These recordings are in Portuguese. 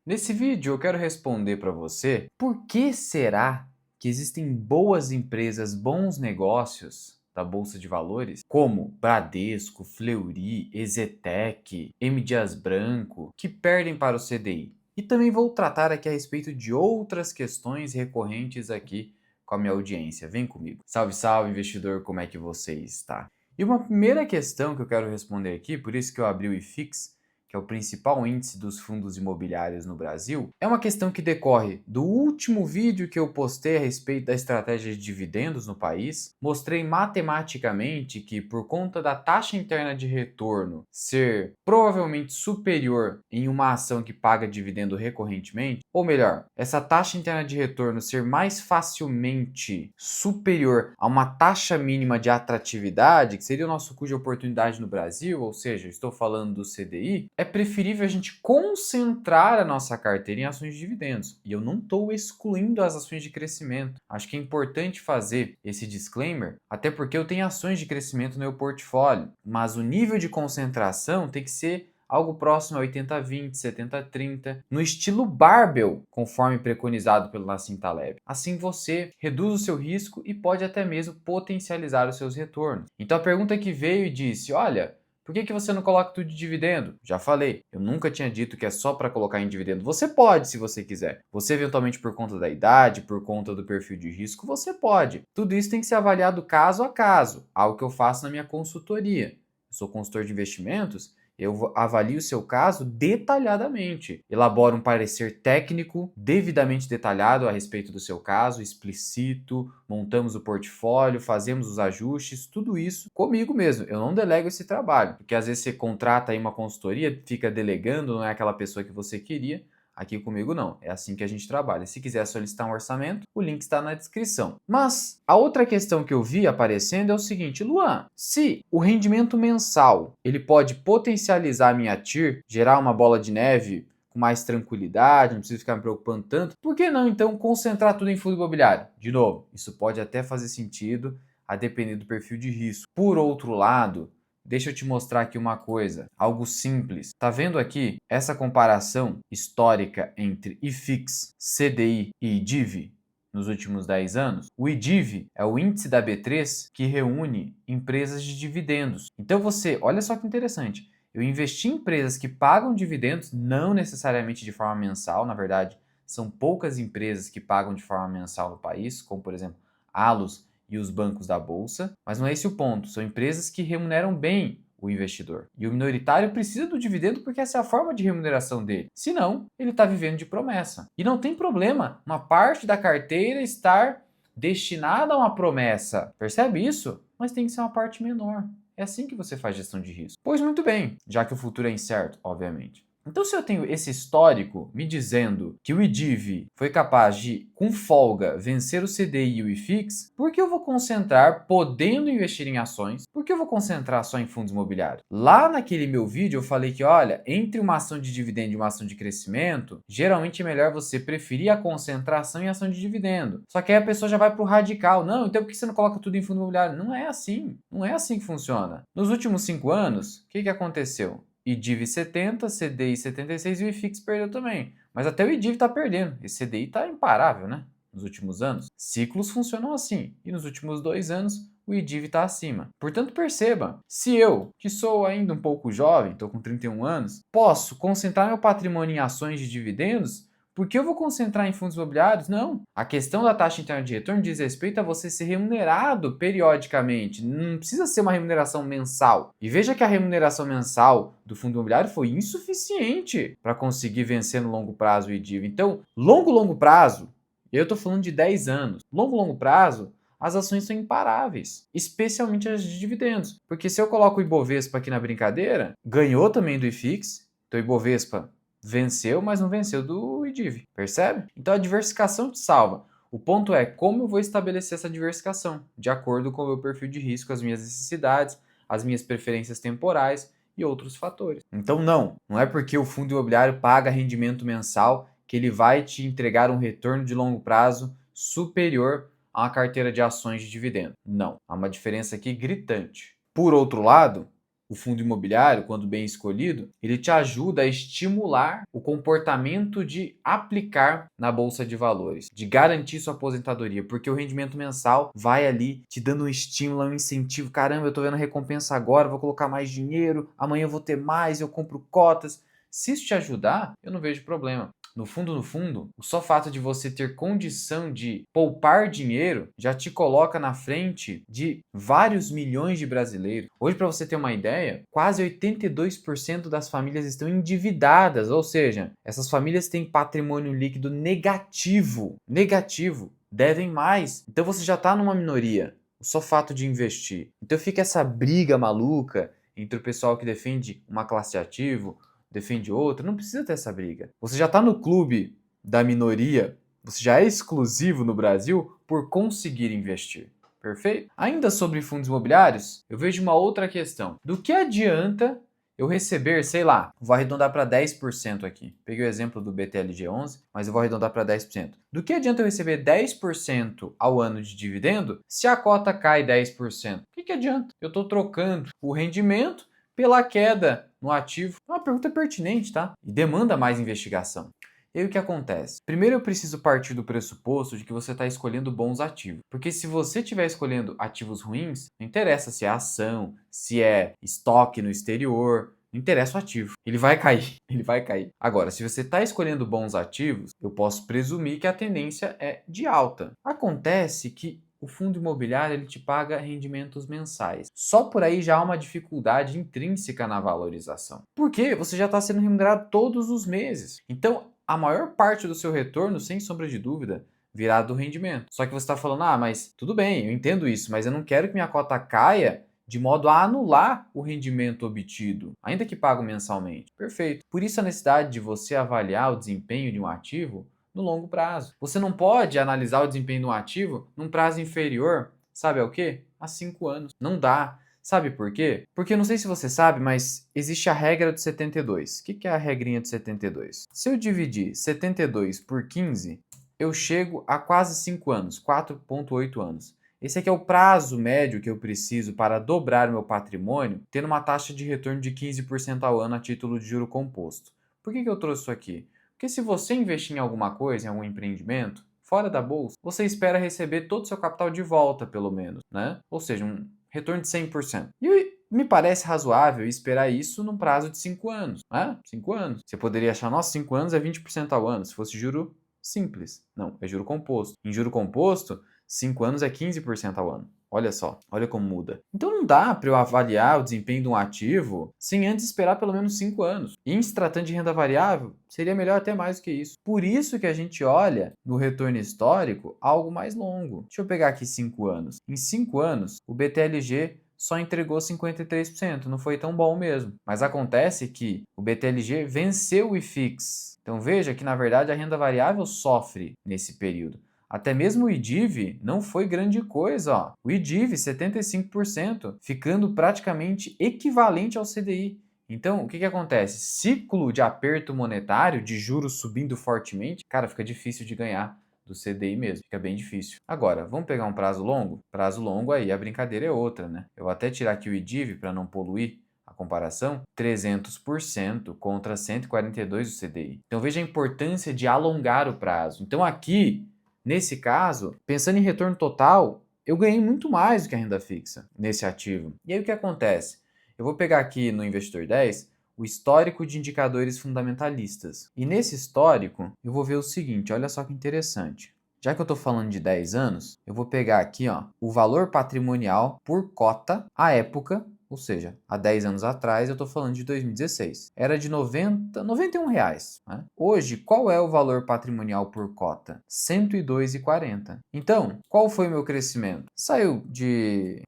Nesse vídeo eu quero responder para você por que será que existem boas empresas, bons negócios da Bolsa de Valores, como Bradesco, Fleury, Ezetec, M. Dias Branco, que perdem para o CDI. E também vou tratar aqui a respeito de outras questões recorrentes aqui com a minha audiência. Vem comigo. Salve, salve, investidor, como é que você está? E uma primeira questão que eu quero responder aqui, por isso que eu abri o IFIX, que é o principal índice dos fundos imobiliários no Brasil, é uma questão que decorre do último vídeo que eu postei a respeito da estratégia de dividendos no país. Mostrei matematicamente que, por conta da taxa interna de retorno ser provavelmente superior em uma ação que paga dividendo recorrentemente, ou melhor, essa taxa interna de retorno ser mais facilmente superior a uma taxa mínima de atratividade, que seria o nosso custo de oportunidade no Brasil, ou seja, estou falando do CDI, é preferível a gente concentrar a nossa carteira em ações de dividendos. E eu não estou excluindo as ações de crescimento. Acho que é importante fazer esse disclaimer, até porque eu tenho ações de crescimento no meu portfólio, mas o nível de concentração tem que ser algo próximo a 80-20, 70-30, no estilo barbell, conforme preconizado pelo Nassim Taleb. Assim você reduz o seu risco e pode até mesmo potencializar os seus retornos. Então a pergunta que veio e disse, olha, por que você não coloca tudo de dividendo? Já falei, eu nunca tinha dito que é só para colocar em dividendo. Você pode, se você quiser. Você, eventualmente, por conta da idade, por conta do perfil de risco, você pode. Tudo isso tem que ser avaliado caso a caso, algo que eu faço na minha consultoria. Eu sou consultor de investimentos, eu avalio o seu caso detalhadamente, elaboro um parecer técnico devidamente detalhado a respeito do seu caso, explicito, montamos o portfólio, fazemos os ajustes, tudo isso comigo mesmo. Eu não delego esse trabalho, porque às vezes você contrata aí uma consultoria, fica delegando, não é aquela pessoa que você queria. Aqui comigo não, é assim que a gente trabalha. Se quiser solicitar um orçamento, o link está na descrição. Mas a outra questão que eu vi aparecendo é o seguinte, Luan, se o rendimento mensal ele pode potencializar a minha TIR, gerar uma bola de neve com mais tranquilidade, não preciso ficar me preocupando tanto, por que não então concentrar tudo em fundo imobiliário? De novo, isso pode até fazer sentido a depender do perfil de risco. Por outro lado, deixa eu te mostrar aqui uma coisa, algo simples. Tá vendo aqui essa comparação histórica entre IFIX, CDI e IDIV nos últimos 10 anos? O IDIV é o índice da B3 que reúne empresas de dividendos. Então você, olha só que interessante, eu investi em empresas que pagam dividendos, não necessariamente de forma mensal, na verdade, são poucas empresas que pagam de forma mensal no país, como por exemplo, Allos e os bancos da bolsa, mas não é esse o ponto. São empresas que remuneram bem o investidor. E o minoritário precisa do dividendo porque essa é a forma de remuneração dele. Senão, ele está vivendo de promessa. E não tem problema uma parte da carteira estar destinada a uma promessa. Percebe isso? Mas tem que ser uma parte menor. É assim que você faz gestão de risco. Pois muito bem, já que o futuro é incerto, obviamente. Então, se eu tenho esse histórico me dizendo que o IDIV foi capaz de, com folga, vencer o CDI e o IFIX, por que eu vou concentrar, podendo investir em ações, por que eu vou concentrar só em fundos imobiliários? Lá naquele meu vídeo eu falei que, olha, entre uma ação de dividendo e uma ação de crescimento, geralmente é melhor você preferir a concentração em ação de dividendo. Só que aí a pessoa já vai pro radical. Não, então por que você não coloca tudo em fundo imobiliário? Não é assim. Não é assim que funciona. Nos últimos 5 anos, o que aconteceu? IDIV 70, CDI 76 e o IFIX perdeu também. Mas até o IDIV está perdendo. Esse CDI está imparável, né? Nos últimos anos. Ciclos funcionam assim. E nos últimos 2 anos, o IDIV está acima. Portanto, perceba, se eu, que sou ainda um pouco jovem, estou com 31 anos, posso concentrar meu patrimônio em ações de dividendos, por que eu vou concentrar em fundos imobiliários? Não. A questão da taxa interna de retorno diz respeito a você ser remunerado periodicamente. Não precisa ser uma remuneração mensal. E veja que a remuneração mensal do fundo imobiliário foi insuficiente para conseguir vencer no longo prazo o IDIV. Então, longo prazo, eu estou falando de 10 anos. Longo prazo, as ações são imparáveis, especialmente as de dividendos. Porque se eu coloco o Ibovespa aqui na brincadeira, ganhou também do IFIX, então o Ibovespa venceu, mas não venceu do IDIV, percebe? Então a diversificação te salva. O ponto é como eu vou estabelecer essa diversificação, de acordo com o meu perfil de risco, as minhas necessidades, as minhas preferências temporais e outros fatores. Então não é porque o fundo imobiliário paga rendimento mensal que ele vai te entregar um retorno de longo prazo superior a uma carteira de ações de dividendo. Não, há uma diferença aqui gritante. Por outro lado, o fundo imobiliário, quando bem escolhido, ele te ajuda a estimular o comportamento de aplicar na bolsa de valores, de garantir sua aposentadoria, porque o rendimento mensal vai ali te dando um estímulo, um incentivo. Caramba, eu tô vendo a recompensa agora, vou colocar mais dinheiro, amanhã eu vou ter mais, eu compro cotas. Se isso te ajudar, eu não vejo problema. No fundo, o só fato de você ter condição de poupar dinheiro já te coloca na frente de vários milhões de brasileiros. Hoje, para você ter uma ideia, quase 82% das famílias estão endividadas, ou seja, essas famílias têm patrimônio líquido negativo. Negativo. Devem mais. Então você já está numa minoria. O só fato de investir. Então fica essa briga maluca entre o pessoal que defende uma classe de ativo, defende outra, não precisa ter essa briga. Você já está no clube da minoria, você já é exclusivo no Brasil por conseguir investir. Perfeito? Ainda sobre fundos imobiliários, eu vejo uma outra questão. Do que adianta eu receber, sei lá, vou arredondar para 10% aqui. Peguei o exemplo do BTLG11, mas eu vou arredondar para 10%. Do que adianta eu receber 10% ao ano de dividendo se a cota cai 10%? O que adianta? Eu estou trocando o rendimento pela queda no ativo. É uma pergunta pertinente, tá? E demanda mais investigação. E aí o que acontece? Primeiro eu preciso partir do pressuposto de que você está escolhendo bons ativos. Porque se você estiver escolhendo ativos ruins, não interessa se é ação, se é estoque no exterior, não interessa o ativo. Ele vai cair, ele vai cair. Agora, se você está escolhendo bons ativos, eu posso presumir que a tendência é de alta. Acontece que o fundo imobiliário ele te paga rendimentos mensais. Só por aí já há uma dificuldade intrínseca na valorização. Porque você já está sendo remunerado todos os meses. Então, a maior parte do seu retorno, sem sombra de dúvida, virá do rendimento. Só que você está falando, mas tudo bem, eu entendo isso, mas eu não quero que minha cota caia de modo a anular o rendimento obtido, ainda que pago mensalmente. Perfeito. Por isso a necessidade de você avaliar o desempenho de um ativo no longo prazo. Você não pode analisar o desempenho de um ativo num prazo inferior, sabe ao quê? A 5 anos. Não dá. Sabe por quê? Porque eu não sei se você sabe, mas existe a regra de 72. O que é a regrinha de 72? Se eu dividir 72 por 15, eu chego a quase 5 anos, 4,8 anos. Esse aqui é o prazo médio que eu preciso para dobrar meu patrimônio, tendo uma taxa de retorno de 15% ao ano a título de juro composto. Por que eu trouxe isso aqui? Porque se você investir em alguma coisa, em algum empreendimento, fora da bolsa, você espera receber todo o seu capital de volta, pelo menos, né? Ou seja, um retorno de 100%. E me parece razoável esperar isso num prazo de 5 anos, né? 5 anos. Você poderia achar, nossa, 5 anos é 20% ao ano, se fosse juro simples. Não, é juro composto. Em juro composto, 5 anos é 15% ao ano. Olha só, olha como muda. Então não dá para eu avaliar o desempenho de um ativo sem antes esperar pelo menos 5 anos. E em se tratando de renda variável, seria melhor até mais do que isso. Por isso que a gente olha no retorno histórico algo mais longo. Deixa eu pegar aqui 5 anos. Em 5 anos, o BTLG só entregou 53%, não foi tão bom mesmo. Mas acontece que o BTLG venceu o IFIX. Então veja que na verdade a renda variável sofre nesse período. Até mesmo o IDIV não foi grande coisa, ó. O IDIV 75%, ficando praticamente equivalente ao CDI. Então, o que acontece? Ciclo de aperto monetário, de juros subindo fortemente, cara, fica difícil de ganhar do CDI mesmo, fica bem difícil. Agora, vamos pegar um prazo longo? Prazo longo aí, a brincadeira é outra, né? Eu vou até tirar aqui o IDIV para não poluir a comparação, 300% contra 142% do CDI. Então, veja a importância de alongar o prazo. Então, aqui, nesse caso, pensando em retorno total, eu ganhei muito mais do que a renda fixa nesse ativo. E aí o que acontece? Eu vou pegar aqui no Investidor 10 o histórico de indicadores fundamentalistas. E nesse histórico, eu vou ver o seguinte, olha só que interessante. Já que eu estou falando de 10 anos, eu vou pegar aqui ó, o valor patrimonial por cota à época, ou seja, há 10 anos atrás, eu estou falando de 2016. Era de 91 reais. Né? Hoje, qual é o valor patrimonial por cota? R$ 102,40. Então, qual foi o meu crescimento? Saiu de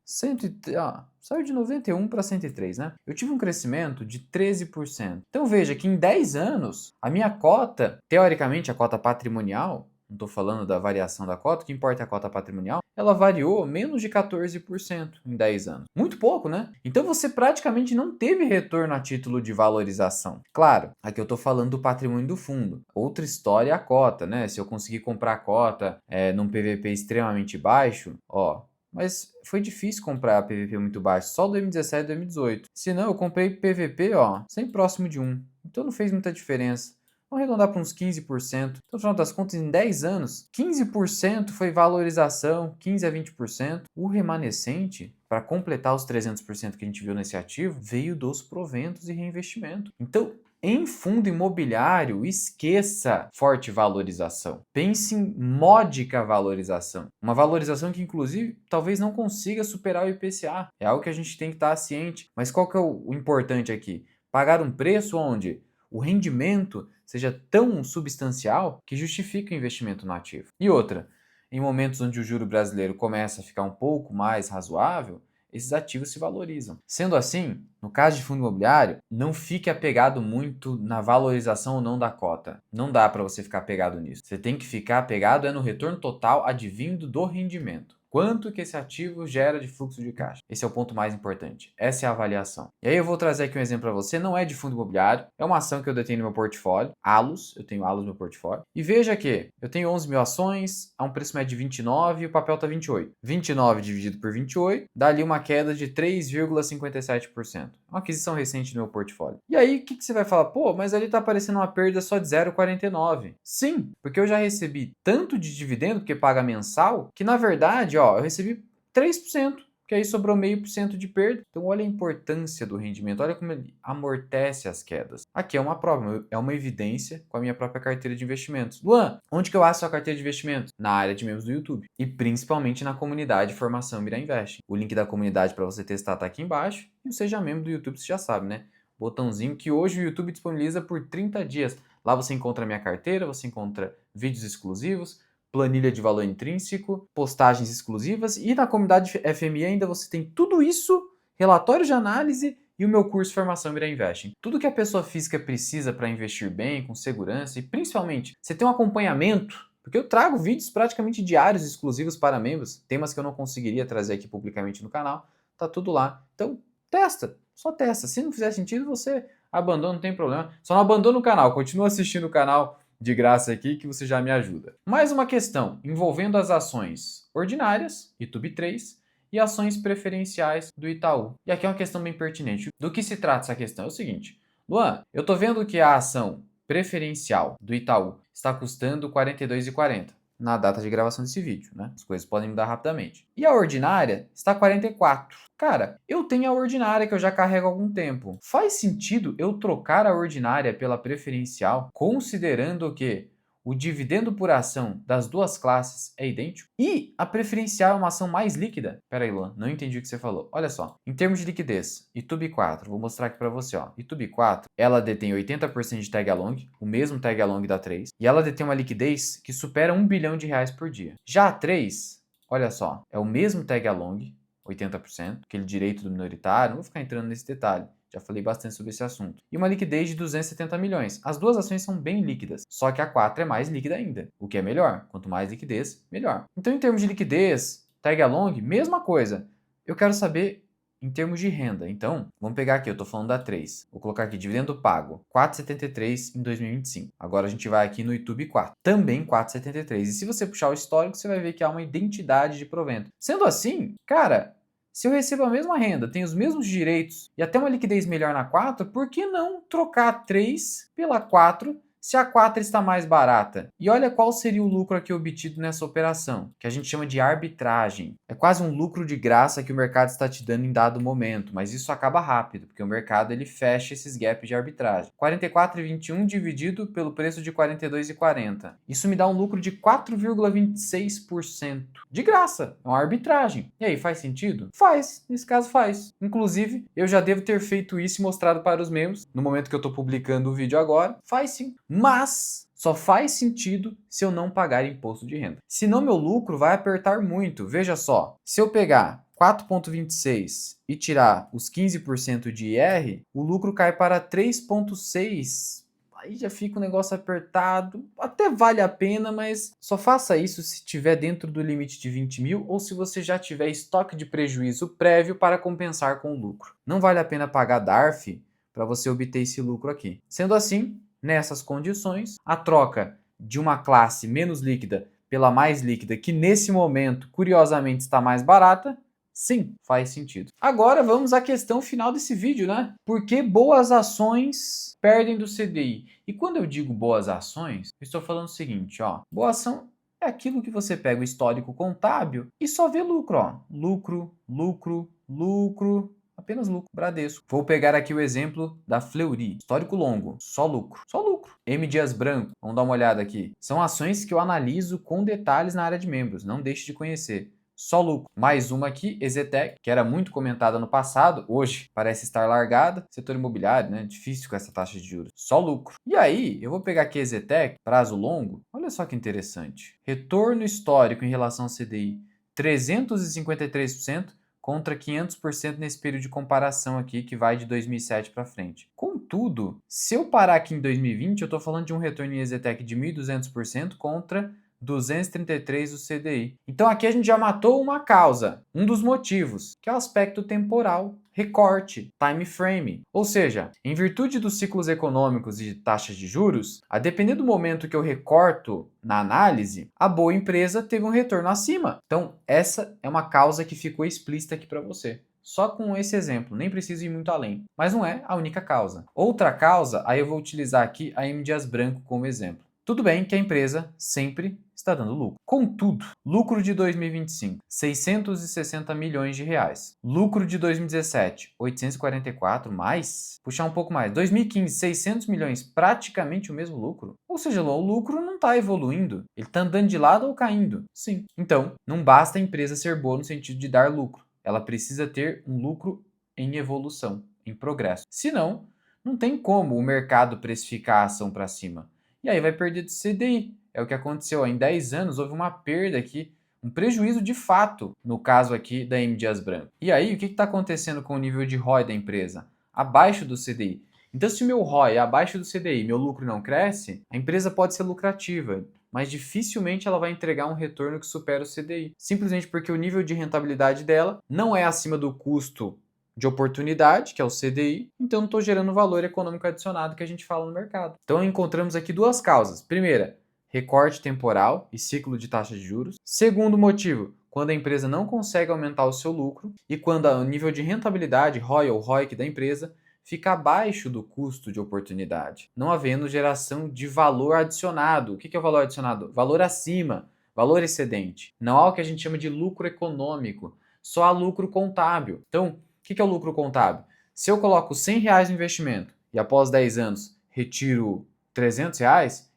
91 para 103, né? Eu tive um crescimento de 13%. Então veja que em 10 anos, a minha cota, teoricamente a cota patrimonial, não estou falando da variação da cota, o que importa é a cota patrimonial, ela variou menos de 14% em 10 anos. Muito pouco, né? Então você praticamente não teve retorno a título de valorização. Claro, aqui eu estou falando do patrimônio do fundo. Outra história é a cota, né? Se eu conseguir comprar a cota num PVP extremamente baixo, ó, mas foi difícil comprar PVP muito baixo, só 2017 e 2018. Se não, eu comprei PVP, ó, sempre próximo de 1. Então não fez muita diferença. Vamos arredondar para uns 15%. Então, no final das contas, em 10 anos, 15% foi valorização, 15 a 20%. O remanescente, para completar os 300% que a gente viu nesse ativo, veio dos proventos e reinvestimento. Então, em fundo imobiliário, esqueça forte valorização. Pense em módica valorização. Uma valorização que, inclusive, talvez não consiga superar o IPCA. É algo que a gente tem que estar ciente. Mas qual que é o importante aqui? Pagar um preço onde o rendimento seja tão substancial que justifique o investimento no ativo. E outra, em momentos onde o juro brasileiro começa a ficar um pouco mais razoável, esses ativos se valorizam. Sendo assim, no caso de fundo imobiliário, não fique apegado muito na valorização ou não da cota. Não dá para você ficar apegado nisso. Você tem que ficar apegado no retorno total advindo do rendimento. Quanto que esse ativo gera de fluxo de caixa? Esse é o ponto mais importante. Essa é a avaliação. E aí eu vou trazer aqui um exemplo para você. Não é de fundo imobiliário. É uma ação que eu detenho no meu portfólio. Alus. Eu tenho Alus no meu portfólio. E veja que eu tenho 11 mil ações, a um preço médio de 29 e o papel está 28. 29 dividido por 28 dá ali uma queda de 3,57%. Uma aquisição recente no meu portfólio. E aí o que você vai falar? Pô, mas ali está aparecendo uma perda só de 0,49. Sim, porque eu já recebi tanto de dividendo, porque paga mensal, que na verdade, ó, eu recebi 3%, que aí sobrou 0,5% de perda. Então olha a importância do rendimento, olha como ele amortece as quedas. Aqui é uma prova, é uma evidência com a minha própria carteira de investimentos. Luan, onde que eu acho a carteira de investimentos? Na área de membros do YouTube. E principalmente na comunidade Formação Mira Invest. O link da comunidade para você testar está aqui embaixo. E seja membro do YouTube, você já sabe, né? Botãozinho que hoje o YouTube disponibiliza por 30 dias. Lá você encontra a minha carteira, você encontra vídeos exclusivos, planilha de valor intrínseco, postagens exclusivas e na comunidade FMI ainda você tem tudo isso, relatório de análise e o meu curso Formação Mira Investing. Tudo que a pessoa física precisa para investir bem, com segurança e principalmente você tem um acompanhamento, porque eu trago vídeos praticamente diários exclusivos para membros, temas que eu não conseguiria trazer aqui publicamente no canal, tá tudo lá. Então testa, só testa. Se não fizer sentido, você abandona, não tem problema. Só não abandona o canal, continua assistindo o canal de graça aqui que você já me ajuda. Mais uma questão envolvendo as ações ordinárias, YouTube 3, e ações preferenciais do Itaú. E aqui é uma questão bem pertinente. Do que se trata essa questão? É o seguinte, Luan, eu estou vendo que a ação preferencial do Itaú está custando R$ 42,40 na data de gravação desse vídeo, né? As coisas podem mudar rapidamente. E a ordinária está 44. Cara, eu tenho a ordinária que eu já carrego há algum tempo. Faz sentido eu trocar a ordinária pela preferencial, considerando que o dividendo por ação das duas classes é idêntico? E a preferencial é uma ação mais líquida? Pera aí, Luan, não entendi o que você falou. Olha só, em termos de liquidez, YouTube 4, vou mostrar aqui para você, ó. YouTube 4, ela detém 80% de tag along, o mesmo tag along da 3, e ela detém uma liquidez que supera R$ 1 bilhão por dia. Já a 3, olha só, é o mesmo tag along, 80%, aquele direito do minoritário, não vou ficar entrando nesse detalhe. Já falei bastante sobre esse assunto. E uma liquidez de 270 milhões. As duas ações são bem líquidas, só que a 4 é mais líquida ainda, o que é melhor. Quanto mais liquidez, melhor. Então, em termos de liquidez, tag along, mesma coisa. Eu quero saber em termos de renda. Então, vamos pegar aqui, eu estou falando da 3. Vou colocar aqui, dividendo pago, 4,73 em 2025. Agora a gente vai aqui no YouTube 4. Também 4,73. E se você puxar o histórico, você vai ver que há uma identidade de provento. Sendo assim, cara, se eu recebo a mesma renda, tenho os mesmos direitos e até uma liquidez melhor na 4, por que não trocar a 3 pela 4 se a 4 está mais barata? E olha qual seria o lucro aqui obtido nessa operação, que a gente chama de arbitragem. É quase um lucro de graça que o mercado está te dando em dado momento, mas isso acaba rápido, porque o mercado ele fecha esses gaps de arbitragem. 44,21 dividido pelo preço de 42,40. Isso me dá um lucro de 4,26%. De graça, é uma arbitragem. E aí, faz sentido? Faz, nesse caso faz. Inclusive, eu já devo ter feito isso e mostrado para os membros no momento que eu estou publicando o vídeo agora. Faz sim. Mas só faz sentido se eu não pagar imposto de renda. Senão meu lucro vai apertar muito. Veja só, se eu pegar 4,26 e tirar os 15% de IR, o lucro cai para 3,6. Aí já fica um negócio apertado, até vale a pena, mas só faça isso se estiver dentro do limite de 20 mil ou se você já tiver estoque de prejuízo prévio para compensar com o lucro. Não vale a pena pagar DARF para você obter esse lucro aqui. Sendo assim, nessas condições, a troca de uma classe menos líquida pela mais líquida, que nesse momento, curiosamente, está mais barata, sim, faz sentido. Agora vamos à questão final desse vídeo, né? Por que boas ações perdem do CDI? E quando eu digo boas ações, eu estou falando o seguinte, ó. Boa ação é aquilo que você pega o histórico contábil e só vê lucro, ó. Lucro, lucro, lucro, apenas lucro. Bradesco. Vou pegar aqui o exemplo da Fleury. Histórico longo, só lucro. Só lucro. M. Dias Branco, vamos dar uma olhada aqui. São ações que eu analiso com detalhes na área de membros, não deixe de conhecer. Só lucro. Mais uma aqui, Exetec, que era muito comentada no passado, hoje parece estar largada. Setor imobiliário, né? Difícil com essa taxa de juros. Só lucro. E aí, eu vou pegar aqui Exetec, prazo longo. Olha só que interessante. Retorno histórico em relação ao CDI, 353% contra 500% nesse período de comparação aqui, que vai de 2007 para frente. Contudo, se eu parar aqui em 2020, eu estou falando de um retorno em Exetec de 1.200% contra 233 do CDI. Então aqui a gente já matou uma causa, um dos motivos, que é o aspecto temporal, recorte, time frame. Ou seja, em virtude dos ciclos econômicos e de taxas de juros, a depender do momento que eu recorto na análise, a boa empresa teve um retorno acima. Então essa é uma causa que ficou explícita aqui para você. Só com esse exemplo, nem preciso ir muito além. Mas não é a única causa. Outra causa, aí eu vou utilizar aqui a M. Dias Branco como exemplo. Tudo bem que a empresa sempre está dando lucro. Contudo, lucro de 2025, 660 milhões de reais. Lucro de 2017, 844 mais, puxar um pouco mais, 2015, 600 milhões, praticamente o mesmo lucro. Ou seja, o lucro não está evoluindo, ele está andando de lado ou caindo. Sim. Então, não basta a empresa ser boa no sentido de dar lucro. Ela precisa ter um lucro em evolução, em progresso. Senão, não tem como o mercado precificar a ação para cima. E aí vai perder do CDI. É o que aconteceu. Em 10 anos houve uma perda aqui, um prejuízo de fato, no caso aqui da M. Dias Branco. E aí, o que está acontecendo com o nível de ROI da empresa? Abaixo do CDI. Então, se o meu ROI é abaixo do CDI, meu lucro não cresce, a empresa pode ser lucrativa, mas dificilmente ela vai entregar um retorno que supera o CDI. Simplesmente porque o nível de rentabilidade dela não é acima do custo de oportunidade, que é o CDI, então não estou gerando valor econômico adicionado que a gente fala no mercado. Então encontramos aqui duas causas. Primeira, recorte temporal e ciclo de taxa de juros. Segundo motivo, quando a empresa não consegue aumentar o seu lucro e quando o nível de rentabilidade, ROI ou ROIC da empresa, fica abaixo do custo de oportunidade, não havendo geração de valor adicionado. O que é o valor adicionado? Valor acima, valor excedente. Não há o que a gente chama de lucro econômico, só há lucro contábil. Então, o que é o lucro contábil? Se eu coloco R$ 100 no investimento e após 10 anos retiro R$ 300,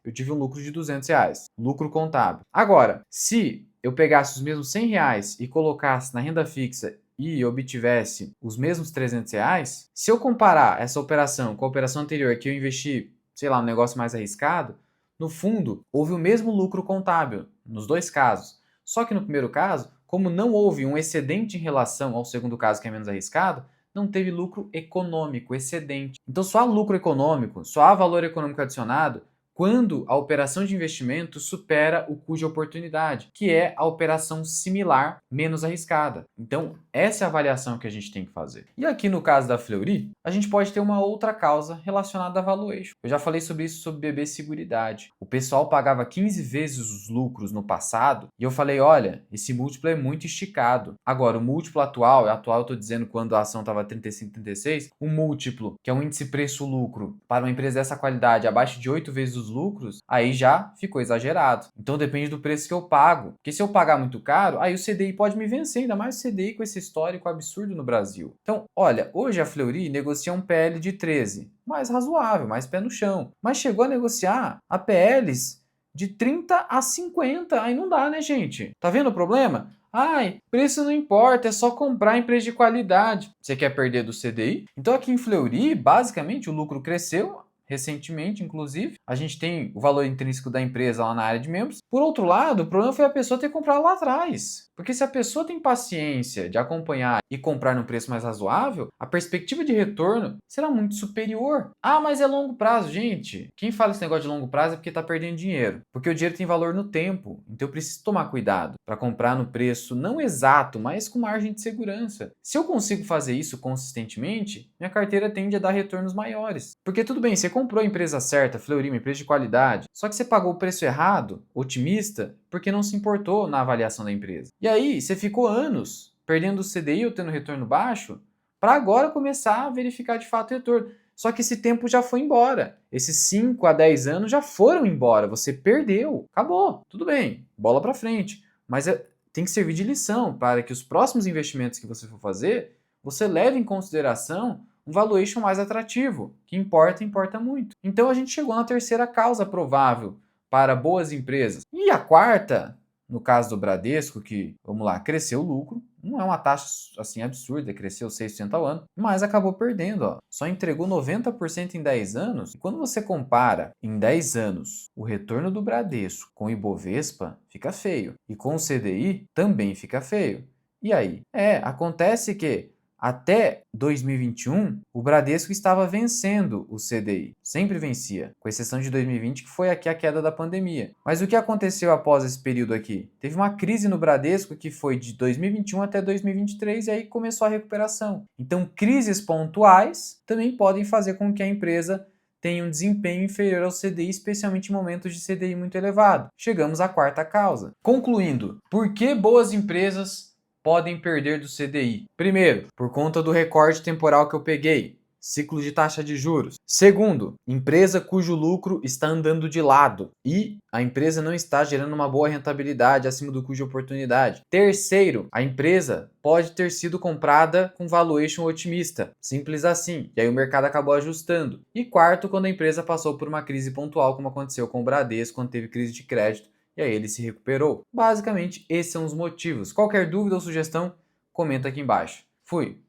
eu tive um lucro de R$ 200. Lucro contábil. Agora, se eu pegasse os mesmos R$ 100 e colocasse na renda fixa e obtivesse os mesmos R$ 300, se eu comparar essa operação com a operação anterior que eu investi, sei lá, um negócio mais arriscado, no fundo, houve o mesmo lucro contábil nos dois casos. Só que no primeiro caso, como não houve um excedente em relação ao segundo caso, que é menos arriscado, não teve lucro econômico, excedente. Então só há lucro econômico, só há valor econômico adicionado quando a operação de investimento supera o custo de oportunidade, que é a operação similar menos arriscada. Então, essa é a avaliação que a gente tem que fazer. E aqui no caso da Fleury, a gente pode ter uma outra causa relacionada a valuation. Eu já falei sobre isso sobre BB Seguridade. O pessoal pagava 15 vezes os lucros no passado e eu falei, olha, esse múltiplo é muito esticado. Agora, o múltiplo atual eu estou dizendo quando a ação estava 35, 36, o múltiplo, que é um índice preço-lucro, para uma empresa dessa qualidade, abaixo de 8 vezes os lucros, aí já ficou exagerado. Então depende do preço que eu pago. Porque se eu pagar muito caro, aí o CDI pode me vencer, ainda mais o CDI com esse histórico absurdo no Brasil. Então, olha, hoje a Fleury negocia um PL de 13, mais razoável, mais pé no chão. Mas chegou a negociar a PLs de 30 a 50. Aí não dá, né, gente? Tá vendo o problema? Ai, preço não importa, é só comprar empresa de qualidade. Você quer perder do CDI? Então aqui em Fleury, basicamente, o lucro cresceu, recentemente, inclusive. A gente tem o valor intrínseco da empresa lá na área de membros. Por outro lado, o problema foi a pessoa ter comprado lá atrás. Porque se a pessoa tem paciência de acompanhar e comprar num preço mais razoável, a perspectiva de retorno será muito superior. Ah, mas é longo prazo, gente. Quem fala esse negócio de longo prazo é porque está perdendo dinheiro. Porque o dinheiro tem valor no tempo. Então eu preciso tomar cuidado para comprar no preço não exato, mas com margem de segurança. Se eu consigo fazer isso consistentemente, minha carteira tende a dar retornos maiores. Porque tudo bem, você comprou a empresa certa, Fleury, uma empresa de qualidade, só que você pagou o preço errado, otimista, porque não se importou na avaliação da empresa. E aí você ficou anos perdendo o CDI ou tendo retorno baixo, para agora começar a verificar de fato o retorno. Só que esse tempo já foi embora. Esses 5 a 10 anos já foram embora. Você perdeu. Acabou. Tudo bem. Bola para frente. Mas tem que servir de lição para que os próximos investimentos que você for fazer, você leve em consideração um valuation mais atrativo. Que importa, importa muito. Então a gente chegou na terceira causa provável para boas empresas. E a quarta, no caso do Bradesco, que, vamos lá, cresceu o lucro, não é uma taxa assim absurda, cresceu 6% ao ano, mas acabou perdendo, ó. Só entregou 90% em 10 anos. E quando você compara em 10 anos o retorno do Bradesco com o Ibovespa, fica feio. E com o CDI também fica feio. E aí? Acontece que até 2021, o Bradesco estava vencendo o CDI. Sempre vencia, com exceção de 2020, que foi aqui a queda da pandemia. Mas o que aconteceu após esse período aqui? Teve uma crise no Bradesco que foi de 2021 até 2023 e aí começou a recuperação. Então, crises pontuais também podem fazer com que a empresa tenha um desempenho inferior ao CDI, especialmente em momentos de CDI muito elevado. Chegamos à quarta causa. Concluindo, por que boas empresas podem perder do CDI? Primeiro, por conta do recorte temporal que eu peguei, ciclo de taxa de juros. Segundo, empresa cujo lucro está andando de lado e a empresa não está gerando uma boa rentabilidade acima do custo de oportunidade. Terceiro, a empresa pode ter sido comprada com valuation otimista, simples assim, e aí o mercado acabou ajustando. E quarto, quando a empresa passou por uma crise pontual, como aconteceu com o Bradesco, quando teve crise de crédito, e aí ele se recuperou. Basicamente, esses são os motivos. Qualquer dúvida ou sugestão, comenta aqui embaixo. Fui!